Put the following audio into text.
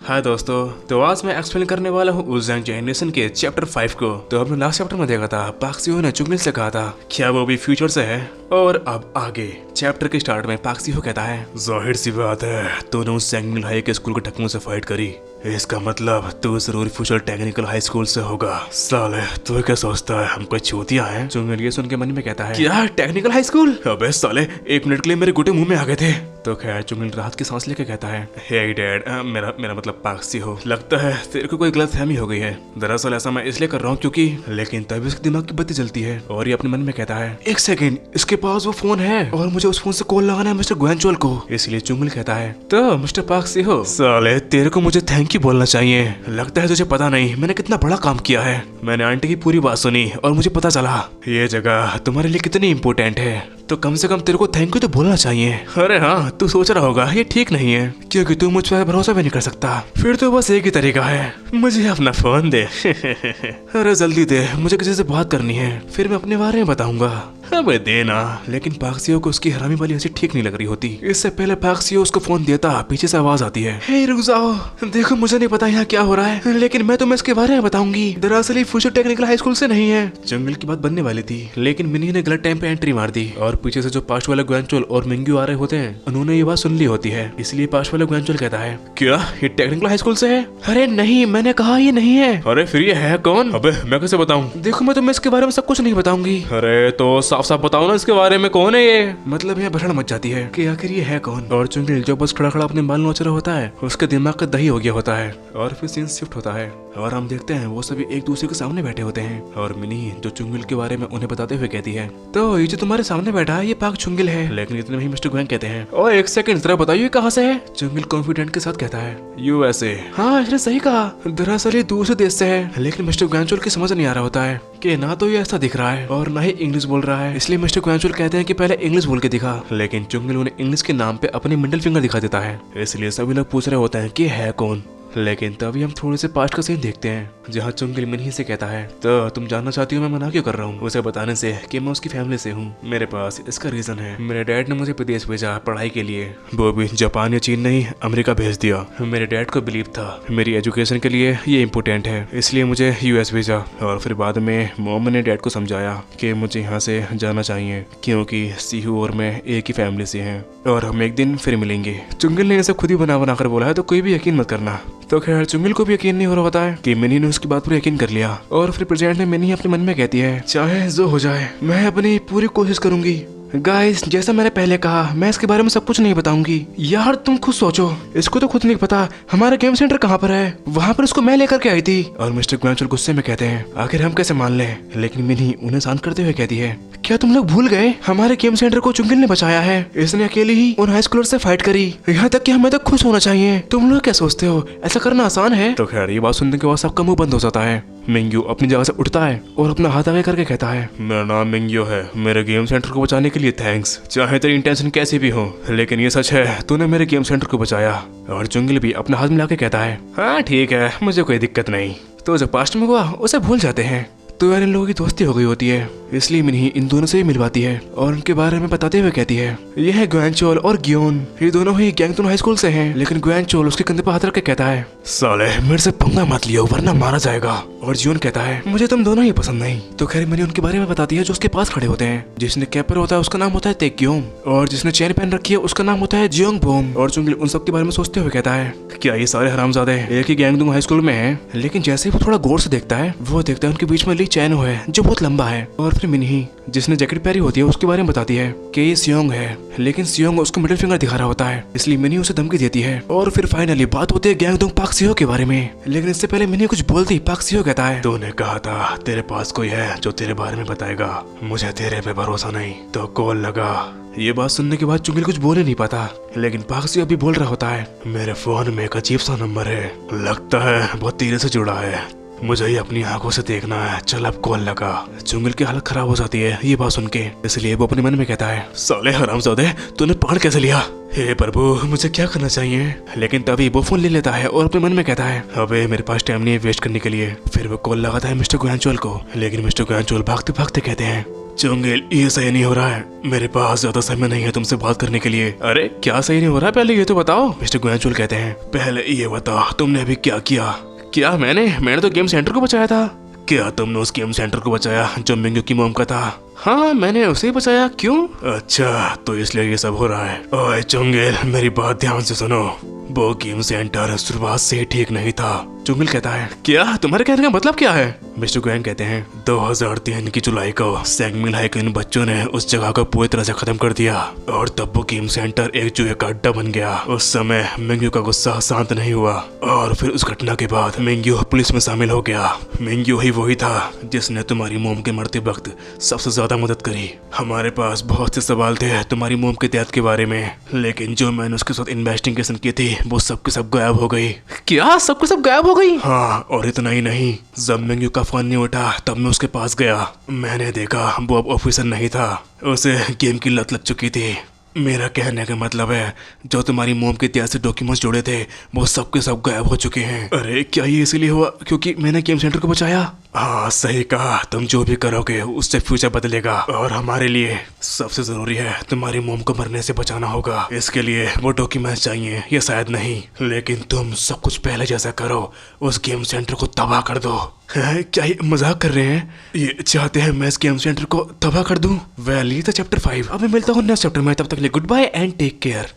हाय दोस्तों, तो आज मैं एक्सप्लेन करने वाला हूँ वुज़ेंग जेनरेशन के चैप्टर 5 को। तो हमने लास्ट चैप्टर में देखा था पाक सिहो ने चुंगली से कहा था क्या वो भी फ्यूचर से है। और अब आगे चैप्टर के स्टार्ट में पाक सिहो कहता है, जाहिर सी बात है तूने उस सैंगनिल हाई के स्कूल के टकमों से फाइट करी, इसका मतलब तू जरूर फ्यूचर टेक्निकल हाई स्कूल से होगा। साले तू क्या सोचता है हम कोई चूतिया है? चुंगल ये सुन के मन में कहता है, क्या टेक्निकल हाई स्कूल? अबे साले 1 मिनट के लिए मेरे गुटे मुंह में आ गए थे। तो खैर चुंगल राहत की सांस लेके कहता है, हे डैड, मेरा मतलब पाक सिहो, लगता है तेरे को कोई गलतफहमी हो गई है। दरअसल ऐसा मैं इसलिए कर रहा हूँ क्योंकि, लेकिन तभी उसके दिमाग की बत्ती जलती है और ये अपने मन में कहता है, 1 सेकंड, इसके पास वो फोन है और मुझे उस फोन से कॉल लगाना है मिस्टर ग्वेंचोल को। इसलिए चुंगल कहता है, तो मिस्टर पाक सिहो, साले तेरे को मुझे थैंक यू बोलना चाहिए। लगता है तुझे पता नहीं मैंने कितना बड़ा काम किया है। मैंने आंटी की पूरी बात सुनी और मुझे पता चला ये जगह तुम्हारे लिए कितनी इम्पोर्टेंट है, तो कम से कम तेरे को थैंक यू तो बोलना चाहिए। अरे हाँ, तू सोच रहा होगा ये ठीक नहीं है क्योंकि तू मुझ पर भरोसा भी नहीं कर सकता। फिर तो बस एक ही तरीका है, मुझे अपना फोन दे। अरे जल्दी दे, मुझे किसी से बात करनी है, फिर मैं अपने बारे में बताऊंगा। अबे देना। लेकिन पाक सिहो को उसकी हरामी वाली हंसी ठीक नहीं लग रही होती। इससे पहले पाक सिहो उसको फोन देता, पीछे से आवाज आती है, हे रुक जाओ, देखो मुझे नहीं पता यहाँ क्या हो रहा है, लेकिन मैं तुम्हें इसके बारे में बताऊंगी। दरअसल ये फ्यूचर टेक्निकल हाई स्कूल से नहीं है। जंगल की बात बनने वाली थी लेकिन मिनी ने गलत टाइम पे एंट्री मार दी और पीछे से जो पास्ट वाले ग्वेंचोल और मिंग्यू आ रहे होते हैं उन्होंने ये बात सुन ली होती है। इसलिए पास्ट वाले ग्वेंचोल कहता है, क्या ये टेक्निकल हाई स्कूल से है? अरे नहीं, मैंने कहा ये नहीं है। अरे फिर ये है कौन? अबे मैं कैसे बताऊं? देखो मैं तुम्हें इसके बारे में सब कुछ नहीं बताऊंगी। अरे तो साफ साफ बताओ ना इसके बारे में, कौन है ये? मतलब यहाँ भसड़ मच जाती है कि आखिर ये है कौन। और चुंगल जो बस खड़ा खड़ा अपने बाल नोच रहा होता है उसके दिमाग का दही हो गया होता है और फिर सीन शिफ्ट होता है और हम देखते हैं वो सभी एक दूसरे के सामने बैठे होते हैं और मिनी जो चुंगल के बारे में उन्हें बताते हुए कहती है, तो ये जो तुम्हारे सामने बैठा है ये पाक चुंगल है। लेकिन इतने में ही मिस्टर ग्वेंग कहते हैं, और 1 सेकंड जरा बताइए कहाँ से है? चुंगल कॉन्फिडेंट के साथ कहता है, यूएसए। हाँ इसने सही कहा, दरअसल ये दूसरे देश से है। लेकिन मिस्टर ग्वेंचोल की समझ नहीं आ रहा होता है कि ना तो ये ऐसा दिख रहा है और ना ही इंग्लिश बोल रहा है। इसलिए मिस्टर ग्वेंचोल कहते हैं कि पहले इंग्लिश बोल के दिखा। लेकिन चुंगल उन्हें इंग्लिश के नाम पे अपनी मिडिल फिंगर दिखा देता है। इसलिए सभी लोग पूछ रहे होते हैं कि है कौन। लेकिन तभी हम थोड़े से पास्ट का सीन देखते हैं जहाँ चुंगल मिनी से कहता है, तो तुम जानना चाहती हो मैं मना क्यों कर रहा हूँ उसे बताने से कि मैं उसकी फैमिली से हूँ। मेरे पास इसका रीजन है, मेरे डैड ने मुझे विदेश भेजा पढ़ाई के लिए, वो भी जापान या चीन नहीं अमेरिका भेज दिया। मेरे डैड को बिलीव था मेरी एजुकेशन के लिए ये इम्पोर्टेंट है, इसलिए मुझे यूएस भेजा। और फिर बाद में मॉम ने डैड को समझाया कि मुझे यहाँ से जाना चाहिए क्योंकि सिहू और मैं एक ही फैमिली से हैं और हम एक दिन फिर मिलेंगे। चुंगल ने इसे खुद ही बना कर बोला है, तो कोई भी यकीन मत करना। तो खैर चुंगल को भी यकीन नहीं हो रहा होता है कि मिनी ने उसकी बात पर यकीन कर लिया। और फिर प्रेजेंट में मिनी अपने मन में कहती है, चाहे जो हो जाए मैं अपनी पूरी कोशिश करूंगी। गाइस जैसा मैंने पहले कहा मैं इसके बारे में सब कुछ नहीं बताऊंगी। यार तुम खुद सोचो, इसको तो खुद नहीं पता हमारा गेम सेंटर कहाँ पर है, वहाँ पर इसको मैं लेकर के आई थी। और मिस्टर ग्वेंचोल गुस्से में कहते हैं, आखिर हम कैसे मान लें? लेकिन मिनी उन्हें शांत करते हुए कहती है, क्या तुम लोग भूल गए हमारे गेम सेंटर को चुंगल ने बचाया है, इसने अकेले ही उन हाई स्कूलर से फाइट करी, यहाँ तक कि हमें तो खुश होना चाहिए। तुम लोग क्या सोचते हो ऐसा करना आसान है? तो खैर ये बात सुनने के बाद सबका मुंह बंद हो जाता है। मिंग्यू अपनी जगह से उठता है और अपना हाथ आगे करके कहता है, मेरा नाम मिंग्यू है, मेरे गेम सेंटर को बचाने के लिए थैंक्स। चाहे तेरी इंटेंशन कैसी भी हो लेकिन ये सच है तूने मेरे गेम सेंटर को बचाया। और चुंगल भी अपना हाथ मिला के कहता है, हाँ ठीक है मुझे कोई दिक्कत नहीं। तो जो पास्ट में हुआ उसे भूल जाते हैं। तो यार इन लोगों की दोस्ती हो गई होती है, इसलिए मिनी इन दोनों से ही मिलवाती है और उनके बारे में बताते हुए कहती है, यह है ग्वेंचोल और गियोन, ये दोनों ही गैंगटन हाई स्कूल से हैं। लेकिन ग्वेंचोल उसके कंधे पर हाथ रख के कहता है, साले मेरे से पंगा मत लियो वरना मारा जाएगा। और जियोन कहता है, मुझे तुम दोनों ही पसंद नहीं। तो खैर मिनी उनके बारे में बताती है जो उसके पास खड़े होते हैं। जिसने कैप पर होता है उसका नाम होता है तेक्योम और जिसने चेन पहन रखी है उसका नाम होता है जियोंग बोम। और चुंगल उन सब के बारे में सोचते हुए कहता है, क्या ये सारे हरामजादे एक ही गैंगटन हाई स्कूल में हैं? लेकिन जैसे ही वो थोड़ा गौर से देखता है वो देखता है उनके बीच में ली चैनो है जो बहुत लंबा है। और फिर मिनी जिसने जैकेट पहनी होती है उसके बारे में बताती है कि ये सियोंग है, लेकिन सियोंग उसको मिडिल फिंगर दिखा रहा होता है, इसलिए मिनी उसे धमकी देती है। और फिर फाइनली बात होती है गैंगडोंग पाक सिहो के बारे में। लेकिन इससे पहले मिनी कुछ बोलती पाक सिहो कहता है, तूने कहा था तेरे पास कोई है जो तेरे बारे में बताएगा, मुझे तेरे पे भरोसा नहीं तो कॉल लगा। ये बात सुनने के बाद चुंगल कुछ बोल ही नहीं पाता, लेकिन पाक सिहो अभी बोल रहा होता है, मेरे फोन में एक अजीब सा नंबर है, लगता है बहुत धीरे से जुड़ा है, मुझे ही अपनी आंखों से देखना है, चल अब कॉल लगा। चुंगल की हालत खराब हो जाती है ये बात सुन के, इसलिए वो अपने मन में कहता है, साले हरामजादे तूने पकड़ कैसे लिया? हे प्रभु मुझे क्या करना चाहिए? लेकिन तभी वो फोन ले लेता है और अपने मन में कहता है, अबे मेरे पास टाइम नहीं है वेस्ट करने के लिए। फिर वो कॉल लगाता है मिस्टर ग्वेंचोल को, लेकिन मिस्टर ग्वेंचोल भागते भागते कहते हैं, चुंगेल, ये सही नहीं हो रहा है। मेरे पास ज्यादा समय नहीं है तुमसे बात करने के लिए। अरे क्या सही नहीं हो रहा है, पहले ये तो बताओ। मिस्टर ग्वेंचुअल कहते हैं, पहले ये बताओ तुमने अभी क्या किया। क्या मैंने तो गेम सेंटर को बचाया था। क्या तुमने उस गेम सेंटर को बचाया जो मिंगू की मोम का था? हाँ, मैंने उसे ही बचाया। क्यों? अच्छा, तो इसलिए ये सब हो रहा है। ओए चुंगेल, मेरी बात ध्यान से सुनो। वो गेम सेंटर शुरुआत से ठीक नहीं था। चुंगेल कहता है, क्या? तुम्हारे कहने का मतलब क्या है? मिस्टर ग्वेन कहते हैं, 2003 की जुलाई को सैंगमिल हाई के इन बच्चों ने उस जगह को पूरी तरह से खत्म कर दिया और तब वो गेम सेंटर एक जुए का अड्डा बन गया। उस समय मिंग्यू का गुस्सा शांत नहीं हुआ और फिर उस घटना के बाद मिंग्यू पुलिस में शामिल हो गया। मिंग्यू ही वही था जिसने तुम्हारी मोम के मरते वक्त सबसे ज्यादा मदद करी। हमारे पास बहुत से सवाल थे तुम्हारी मोम के डेथ के बारे में, लेकिन जो मैंने उसके साथ इन्वेस्टिगेशन की थी वो सब के सब गायब हो गई। क्या सब के सब गायब हो गई? हाँ, और इतना ही नहीं, जब मिंग्यू का फोन नहीं उठा तब मैं उसके पास गया। मैंने देखा वो अब ऑफिसर नहीं था, उसे गेम की लत लग चुकी थी। मेरा कहने का मतलब है जो तुम्हारी मोम के इतिहास से डॉक्यूमेंट्स जुड़े थे वो सब के सब गायब हो चुके हैं। अरे क्या ये इसलिए हुआ क्योंकि मैंने गेम सेंटर को बचाया? हाँ सही कहा, तुम जो भी करोगे उससे फ्यूचर बदलेगा और हमारे लिए सबसे जरूरी है तुम्हारी मोम को मरने से बचाना होगा। इसके लिए वो डॉक्यूमेंट्स चाहिए, ये शायद नहीं, लेकिन तुम सब कुछ पहले जैसा करो, उस गेम सेंटर को तबाह कर दो। क्या ये मजाक कर रहे हैं? ये चाहते हैं मैं इस गेम सेंटर को तबाह कर दूं? वेल, ये था चैप्टर 5। अब मैं मिलता हूँ नेक्स्ट चैप्टर में, तब तक के लिए goodbye and take care.